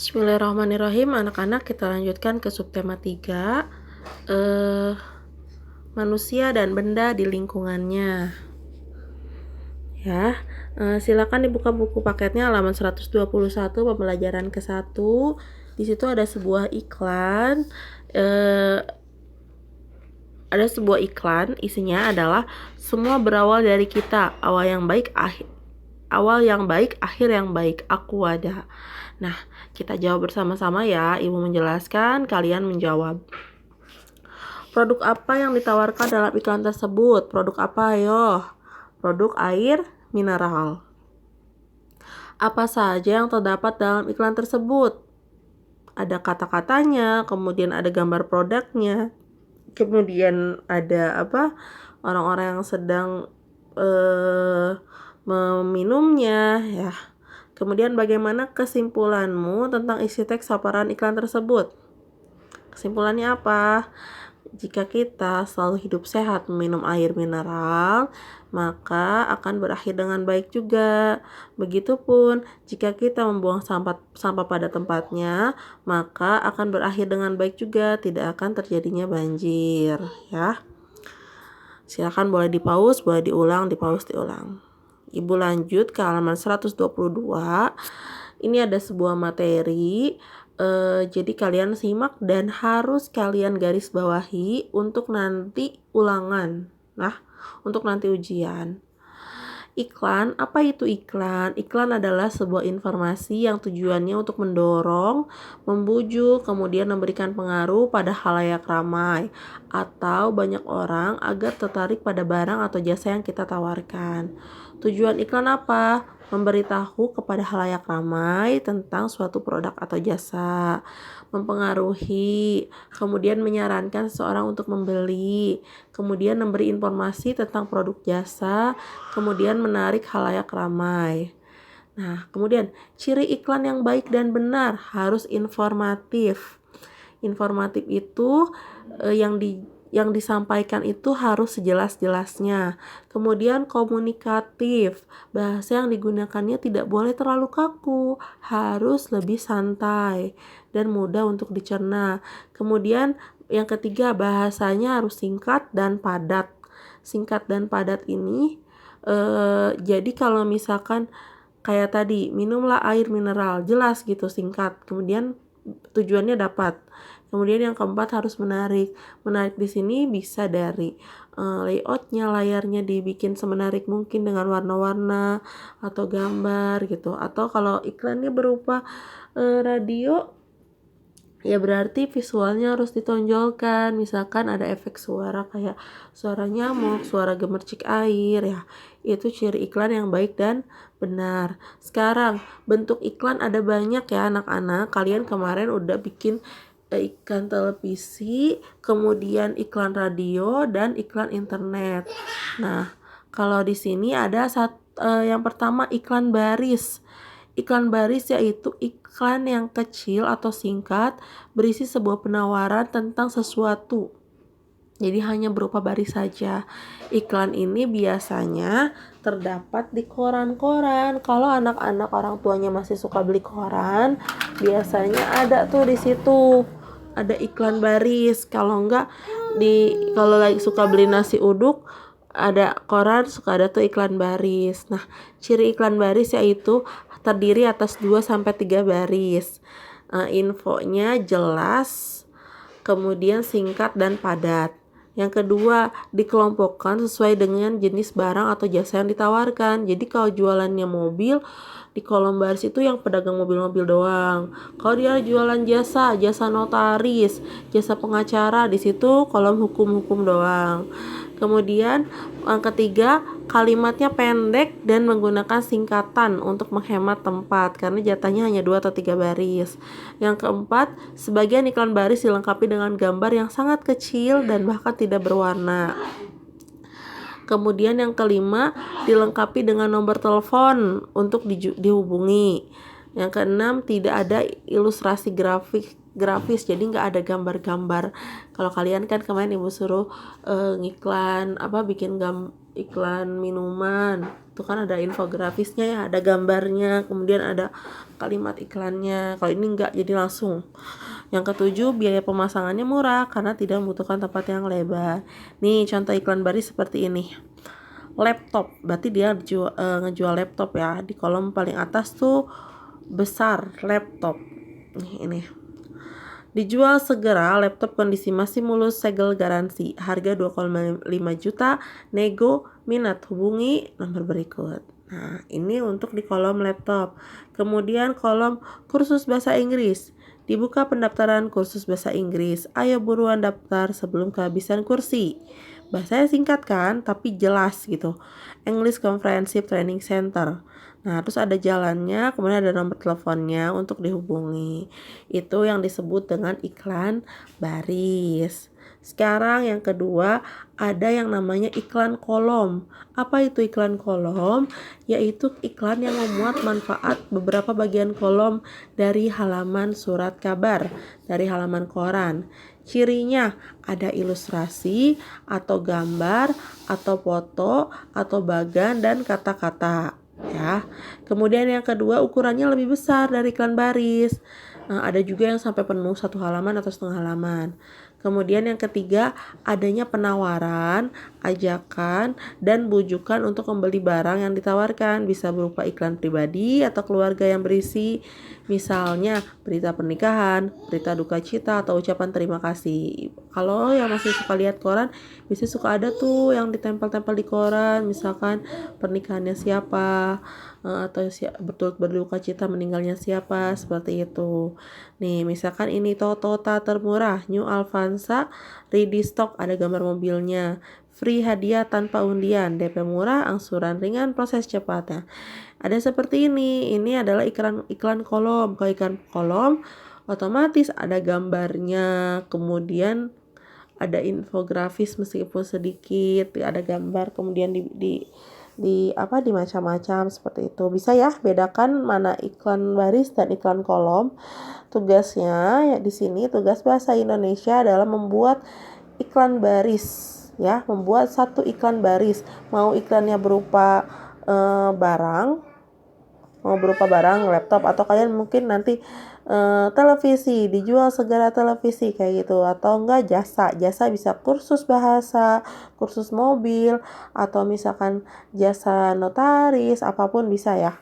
Bismillahirrahmanirrahim. Anak-anak, kita lanjutkan ke subtema 3, manusia dan benda di lingkungannya. Ya, silakan dibuka buku paketnya halaman 121 pembelajaran ke-1. Di situ ada sebuah iklan. Ada sebuah iklan, isinya adalah semua berawal dari kita. Awal yang baik, akhir yang baik. Aku ada. Nah, kita jawab bersama-sama ya. Ibu menjelaskan, kalian menjawab. Produk apa yang ditawarkan dalam iklan tersebut? Produk apa, ayo? Produk air mineral. Apa saja yang terdapat dalam iklan tersebut? Ada kata-katanya, kemudian ada gambar produknya, kemudian ada orang-orang yang sedang meminumnya, ya. Kemudian bagaimana kesimpulanmu tentang isi teks paparan iklan tersebut? Kesimpulannya apa? Jika kita selalu hidup sehat meminum air mineral, maka akan berakhir dengan baik juga. Begitupun jika kita membuang sampah pada tempatnya, maka akan berakhir dengan baik juga, tidak akan terjadinya banjir, ya. Silakan boleh di-pause, boleh diulang, di-pause, diulang. Ibu lanjut ke halaman 122. Ini ada sebuah materi, jadi kalian simak dan harus kalian garis bawahi untuk nanti ulangan. Nah, untuk nanti ujian. Iklan, apa itu iklan? Iklan adalah sebuah informasi yang tujuannya untuk mendorong, membujuk, kemudian memberikan pengaruh pada khalayak ramai atau banyak orang agar tertarik pada barang atau jasa yang kita tawarkan. Tujuan iklan apa? Memberitahu kepada khalayak ramai tentang suatu produk atau jasa, mempengaruhi, kemudian menyarankan seseorang untuk membeli, kemudian memberi informasi tentang produk jasa, kemudian menarik khalayak ramai. Nah, kemudian ciri iklan yang baik dan benar harus informatif. Informatif itu yang disampaikan itu harus sejelas-jelasnya. Kemudian komunikatif, bahasa yang digunakannya tidak boleh terlalu kaku, harus lebih santai dan mudah untuk dicerna. Kemudian yang ketiga, bahasanya harus singkat dan padat. Singkat dan padat ini jadi kalau misalkan kayak tadi, minumlah air mineral, jelas gitu, singkat, kemudian tujuannya dapat. Kemudian yang keempat harus menarik. Menarik di sini bisa dari layoutnya, layarnya dibikin semenarik mungkin dengan warna-warna atau gambar gitu. Atau kalau iklannya berupa radio, ya berarti visualnya harus ditonjolkan. Misalkan ada efek suara kayak suara nyamuk, suara gemercik air, ya. Itu ciri iklan yang baik dan benar. Sekarang bentuk iklan ada banyak ya anak-anak. Kalian kemarin udah bikin iklan televisi, kemudian iklan radio dan iklan internet. Nah, kalau di sini ada yang pertama iklan baris. Iklan baris yaitu iklan yang kecil atau singkat berisi sebuah penawaran tentang sesuatu. Jadi hanya berupa baris saja. Iklan ini biasanya terdapat di koran-koran. Kalau anak-anak orang tuanya masih suka beli koran, biasanya ada tuh di situ. Ada iklan baris. Kalau lagi suka beli nasi uduk, ada koran, suka ada tuh iklan baris. Nah, ciri iklan baris yaitu terdiri atas 2-3 baris. Infonya jelas, kemudian singkat dan padat. Yang kedua, dikelompokkan sesuai dengan jenis barang atau jasa yang ditawarkan. Jadi kalau jualannya mobil, di kolom baris itu yang pedagang mobil-mobil doang. Kalau dia jualan jasa notaris, jasa pengacara, di situ kolom hukum-hukum doang. Kemudian yang ketiga, kalimatnya pendek dan menggunakan singkatan untuk menghemat tempat karena jatahnya hanya 2-3 baris. Yang keempat, sebagian iklan baris dilengkapi dengan gambar yang sangat kecil dan bahkan tidak berwarna. Kemudian yang kelima, dilengkapi dengan nomor telepon untuk dihubungi. Yang keenam, tidak ada ilustrasi grafis, jadi nggak ada gambar-gambar. Kalau kalian kan kemarin ibu suruh bikin iklan minuman, Itu kan ada infografisnya ya, ada gambarnya, kemudian ada kalimat iklannya. Kalau ini enggak, jadi langsung. Yang ketujuh, biaya pemasangannya murah karena tidak membutuhkan tempat yang lebar. Nih contoh iklan baris seperti ini. Laptop, berarti dia ngejual laptop ya. Di kolom paling atas tuh besar laptop. Ini dijual segera, laptop kondisi masih mulus, segel garansi, harga 2,5 juta, nego, minat, hubungi nomor berikut. Nah, ini untuk di kolom laptop. Kemudian kolom kursus bahasa Inggris. Dibuka pendaftaran kursus bahasa Inggris. Ayo buruan daftar sebelum kehabisan kursi. Bahasanya singkat kan, tapi jelas gitu. English Comprehensive Training Center. Nah, terus ada jalannya, kemudian ada nomor teleponnya untuk dihubungi. Itu yang disebut dengan iklan baris. Sekarang yang kedua, ada yang namanya iklan kolom. Apa itu iklan kolom? Yaitu iklan yang memuat manfaat beberapa bagian kolom dari halaman surat kabar, dari halaman koran. Cirinya ada ilustrasi atau gambar atau foto atau bagan dan kata-kata ya. Kemudian yang kedua, ukurannya lebih besar dari iklan baris. Nah, ada juga yang sampai penuh 1 halaman atau setengah halaman. Kemudian yang ketiga, adanya penawaran, ajakan, dan bujukan untuk membeli barang yang ditawarkan. Bisa berupa iklan pribadi atau keluarga yang berisi misalnya berita pernikahan, berita duka cita, atau ucapan terima kasih. Kalau yang masih suka lihat koran, biasanya suka ada tuh yang ditempel-tempel di koran, misalkan pernikahannya siapa, atau berduka cita meninggalnya siapa, seperti itu. Nih, misalkan ini Toyota termurah, New Avanza, ready stock, ada gambar mobilnya. Free hadiah tanpa undian, DP murah, angsuran ringan, proses cepatnya. Ada seperti ini adalah iklan kolom. Kalau iklan kolom, otomatis ada gambarnya, kemudian ada infografis meskipun sedikit, ada gambar, kemudian di macam-macam seperti itu. Bisa ya bedakan mana iklan baris dan iklan kolom. Tugasnya ya di sini, tugas bahasa Indonesia adalah membuat iklan baris ya, membuat satu iklan baris. Mau iklannya berupa barang, laptop, atau kalian mungkin nanti televisi, dijual segera televisi kayak gitu, atau enggak jasa bisa kursus bahasa, kursus mobil, atau misalkan jasa notaris, apapun bisa ya.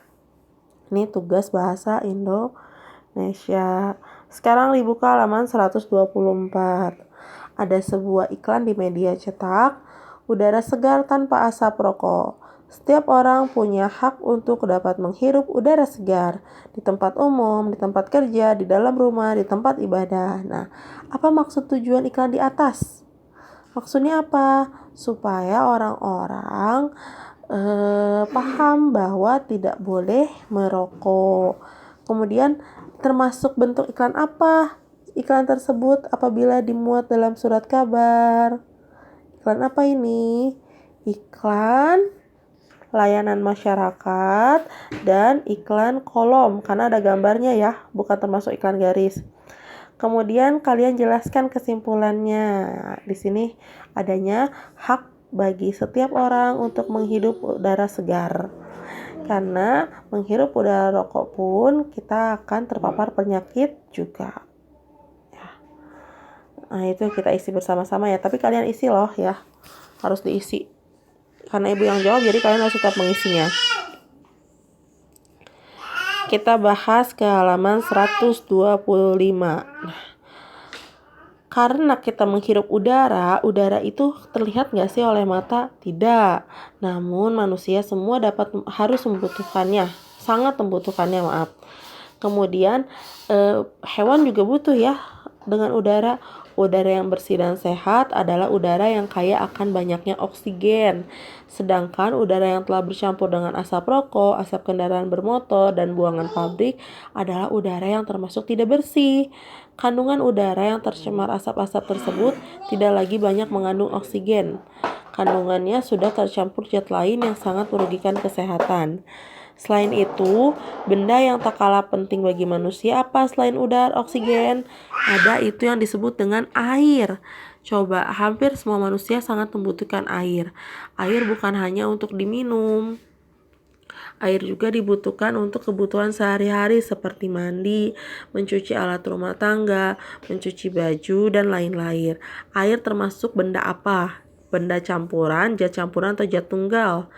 Ini tugas bahasa Indonesia. Sekarang dibuka halaman 124. Ada sebuah iklan di media cetak, udara segar tanpa asap rokok. Setiap orang punya hak untuk dapat menghirup udara segar di tempat umum, di tempat kerja, di dalam rumah, di tempat ibadah. Nah, apa maksud tujuan iklan di atas? Maksudnya apa? Supaya orang-orang paham bahwa tidak boleh merokok. Kemudian termasuk bentuk iklan apa? Iklan tersebut apabila dimuat dalam surat kabar. Iklan apa ini? Iklan layanan masyarakat dan iklan kolom karena ada gambarnya ya, bukan termasuk iklan garis. Kemudian kalian jelaskan kesimpulannya. Di sini adanya hak bagi setiap orang untuk menghirup udara segar. Karena menghirup udara rokok pun kita akan terpapar penyakit juga. Nah, itu kita isi bersama-sama ya, tapi kalian isi loh ya. Harus diisi. Karena ibu yang jawab, jadi kalian harus tetap mengisinya. Kita bahas ke halaman 125. Karena kita menghirup udara itu terlihat nggak sih oleh mata? Tidak. Namun manusia semua harus membutuhkannya, sangat membutuhkannya, maaf. Kemudian hewan juga butuh ya dengan udara. Udara yang bersih dan sehat adalah udara yang kaya akan banyaknya oksigen. Sedangkan udara yang telah bercampur dengan asap rokok, asap kendaraan bermotor, dan buangan pabrik adalah udara yang termasuk tidak bersih. Kandungan udara yang tercemar asap-asap tersebut tidak lagi banyak mengandung oksigen. Kandungannya sudah tercampur zat lain yang sangat merugikan kesehatan. Selain itu, benda yang tak kalah penting bagi manusia apa selain udara, oksigen? Ada itu yang disebut dengan air. Coba, hampir semua manusia sangat membutuhkan air. Air bukan hanya untuk diminum, Air juga dibutuhkan untuk kebutuhan sehari-hari seperti mandi, mencuci alat rumah tangga, mencuci baju, dan lain-lain. Air termasuk benda apa? Benda campuran, zat campuran, atau zat tunggal?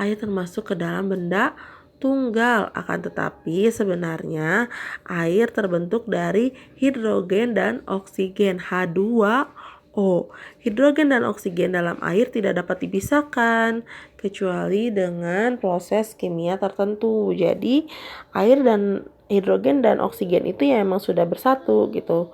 Air termasuk ke dalam benda tunggal, akan tetapi sebenarnya air terbentuk dari hidrogen dan oksigen H2O. Hidrogen dan oksigen dalam air tidak dapat dipisahkan kecuali dengan proses kimia tertentu. Jadi air dan hidrogen dan oksigen itu ya emang sudah bersatu gitu.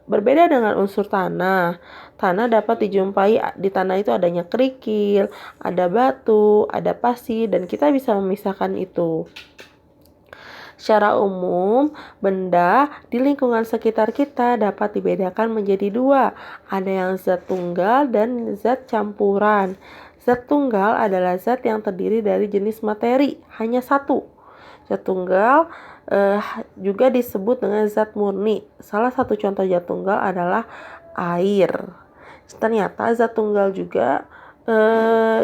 Berbeda dengan unsur tanah. Tanah dapat dijumpai di tanah itu adanya kerikil, ada batu, ada pasir, dan kita bisa memisahkan itu. Secara umum, benda di lingkungan sekitar kita dapat dibedakan menjadi dua. Ada yang zat tunggal dan zat campuran. Zat tunggal adalah zat yang terdiri dari jenis materi, hanya satu. Zat tunggal juga disebut dengan zat murni. Salah satu contoh zat tunggal adalah air. Ternyata zat tunggal juga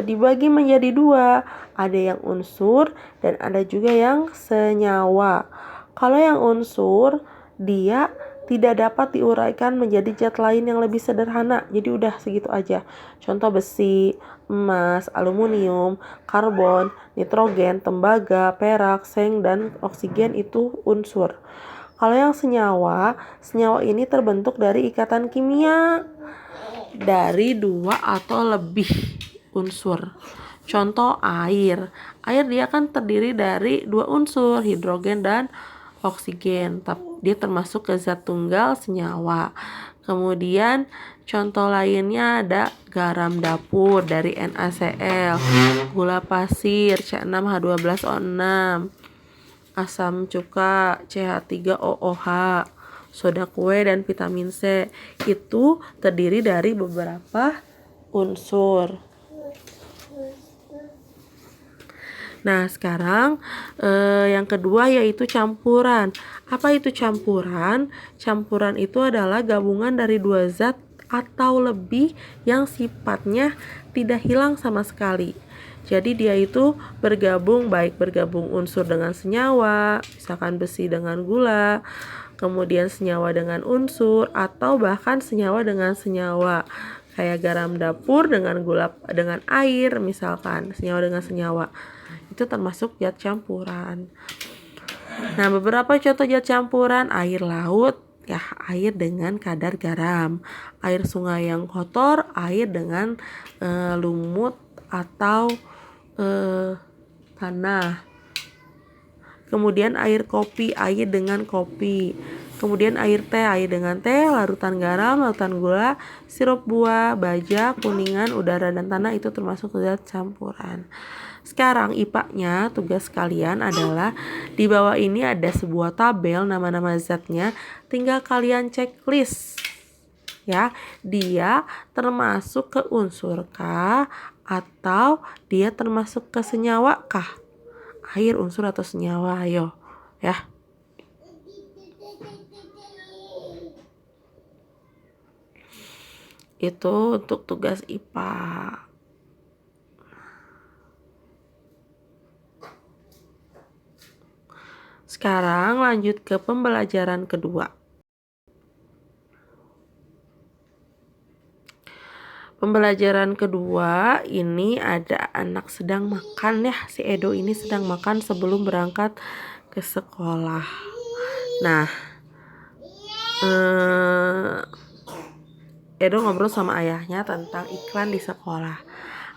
dibagi menjadi dua. Ada yang unsur dan ada juga yang senyawa. Kalau yang unsur, dia tidak dapat diuraikan menjadi zat lain yang lebih sederhana. Jadi udah segitu aja. Contoh besi, emas, aluminium, karbon, nitrogen, tembaga, perak, seng, dan oksigen itu unsur. Kalau yang senyawa ini terbentuk dari ikatan kimia dari dua atau lebih unsur. Contoh air. Air dia kan terdiri dari dua unsur, hidrogen dan oksigen. Dia termasuk ke zat tunggal senyawa. Kemudian contoh lainnya ada garam dapur dari NaCl, gula pasir C6H12O6, asam cuka CH3OOH, soda kue, dan vitamin C. Itu terdiri dari beberapa unsur. Nah, sekarang yang kedua yaitu campuran. Apa itu campuran? Campuran itu adalah gabungan dari dua zat atau lebih yang sifatnya tidak hilang sama sekali. Jadi dia itu bergabung, baik bergabung unsur dengan senyawa, misalkan besi dengan gula, kemudian senyawa dengan unsur, atau bahkan senyawa dengan senyawa. Kayak garam dapur dengan gula dengan air, misalkan senyawa dengan senyawa. Itu termasuk zat campuran. Nah, beberapa contoh zat campuran: air laut, ya air dengan kadar garam, air sungai yang kotor, air dengan lumut atau tanah. Kemudian air kopi, air dengan kopi. Kemudian air teh, air dengan teh, larutan garam, larutan gula, sirup buah, baja, kuningan, udara, dan tanah itu termasuk zat campuran. Sekarang IPA-nya, tugas kalian adalah di bawah ini ada sebuah tabel nama-nama zatnya, tinggal kalian checklist. Ya, dia termasuk ke unsur kah atau dia termasuk ke senyawa kah? Air, unsur, atau senyawa? Ayo, ya. Itu untuk tugas IPA. Sekarang lanjut ke pembelajaran kedua. Pembelajaran kedua ini ada anak sedang makan ya. Si Edo ini sedang makan sebelum berangkat ke sekolah. Nah, Edo ngobrol sama ayahnya tentang iklan di sekolah.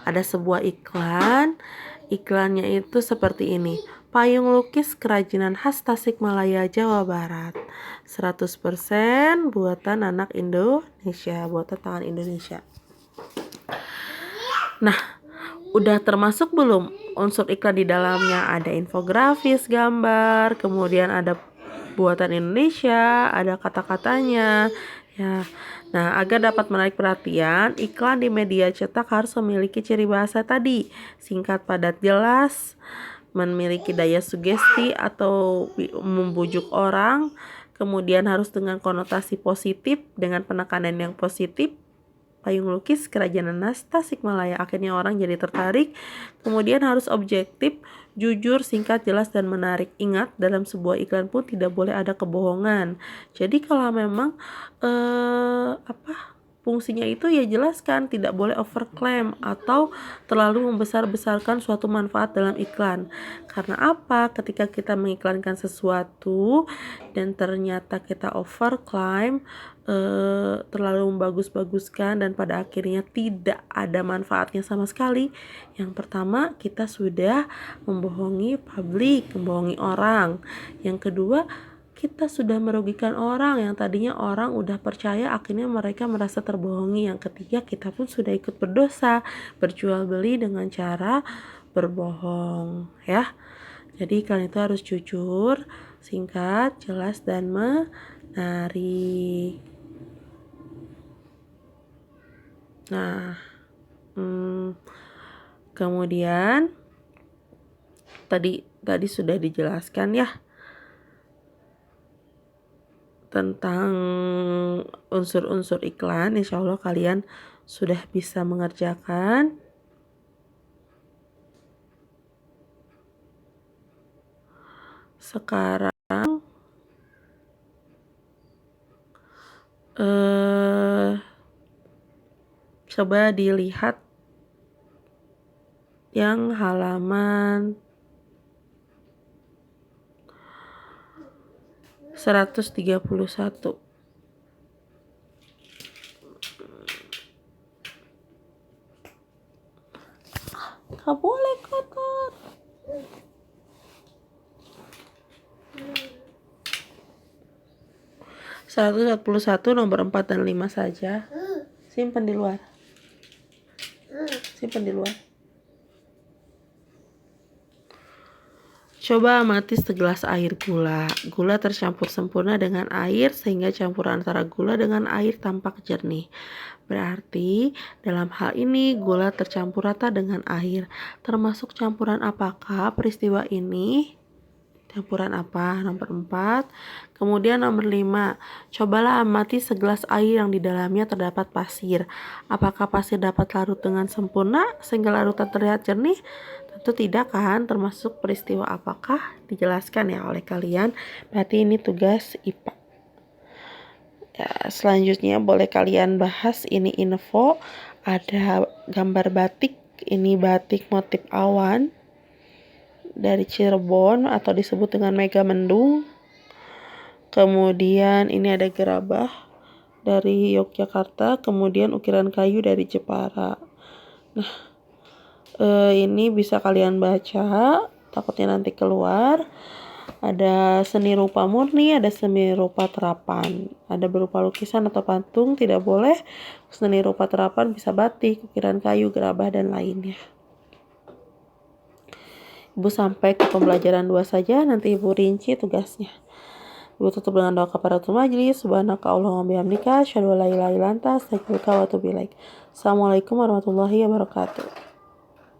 Ada sebuah iklan. Iklannya itu seperti ini. Payung lukis kerajinan khas Tasikmalaya, Jawa Barat. 100% buatan anak Indonesia, buatan tangan Indonesia. Nah, udah termasuk belum unsur iklan di dalamnya? Ada infografis, gambar, kemudian ada buatan Indonesia, ada kata-katanya. Ya. Nah, agar dapat menarik perhatian, iklan di media cetak harus memiliki ciri bahasa tadi. Singkat, padat, jelas, memiliki daya sugesti atau membujuk orang, kemudian harus dengan konotasi positif, dengan penekanan yang positif, payung lukis Kerajaan Nas Tasikmalaya. Akhirnya orang jadi tertarik. Kemudian harus objektif, jujur, singkat, jelas, dan menarik. Ingat, dalam sebuah iklan pun tidak boleh ada kebohongan. Jadi kalau memang fungsinya itu ya jelaskan, tidak boleh overclaim atau terlalu membesar-besarkan suatu manfaat dalam iklan. Karena apa? Ketika kita mengiklankan sesuatu dan ternyata kita overclaim, terlalu membagus-baguskan dan pada akhirnya tidak ada manfaatnya sama sekali. Yang pertama, kita sudah membohongi publik, membohongi orang. Yang kedua, kita sudah merugikan orang yang tadinya orang udah percaya, akhirnya mereka merasa terbohongi. Yang ketiga, kita pun sudah ikut berdosa, berjual beli dengan cara berbohong, ya. Jadi kalian itu harus jujur, singkat, jelas, dan menarik. Nah, kemudian tadi sudah dijelaskan ya tentang unsur-unsur iklan. Insya Allah kalian sudah bisa mengerjakan. Sekarang coba dilihat yang halaman 131. Gak boleh kotor. satu nomor 4 dan 5 saja. Simpan di luar. Coba amati segelas air gula. Gula tercampur sempurna dengan air sehingga campuran antara gula dengan air tampak jernih. Berarti dalam hal ini gula tercampur rata dengan air. Termasuk campuran apakah peristiwa ini? Campuran apa? Nomor 4. Kemudian nomor 5. Cobalah amati segelas air yang di dalamnya terdapat pasir. Apakah pasir dapat larut dengan sempurna sehingga larutan terlihat jernih? Tentu tidak kan? Termasuk peristiwa apakah? Dijelaskan ya oleh kalian. Berarti ini tugas IPA. Ya, selanjutnya boleh kalian bahas ini info. Ada gambar batik. Ini batik motif awan dari Cirebon atau disebut dengan Megamendung. Kemudian ini ada gerabah dari Yogyakarta, kemudian ukiran kayu dari Jepara. Nah, ini bisa kalian baca, takutnya nanti keluar. Ada seni rupa murni, ada seni rupa terapan. Ada berupa lukisan atau patung, tidak boleh. Seni rupa terapan bisa batik, ukiran kayu, gerabah, dan lainnya. Ibu sampai ke pembelajaran 2 saja, nanti Ibu rinci tugasnya. Ibu tutup dengan doa kafaratul majlis. Subhanaka Allahumma bihamdika, asyhadu an la ilaha illa anta, astaghfiruka wa atubu ilaik. Assalamualaikum warahmatullahi wabarakatuh.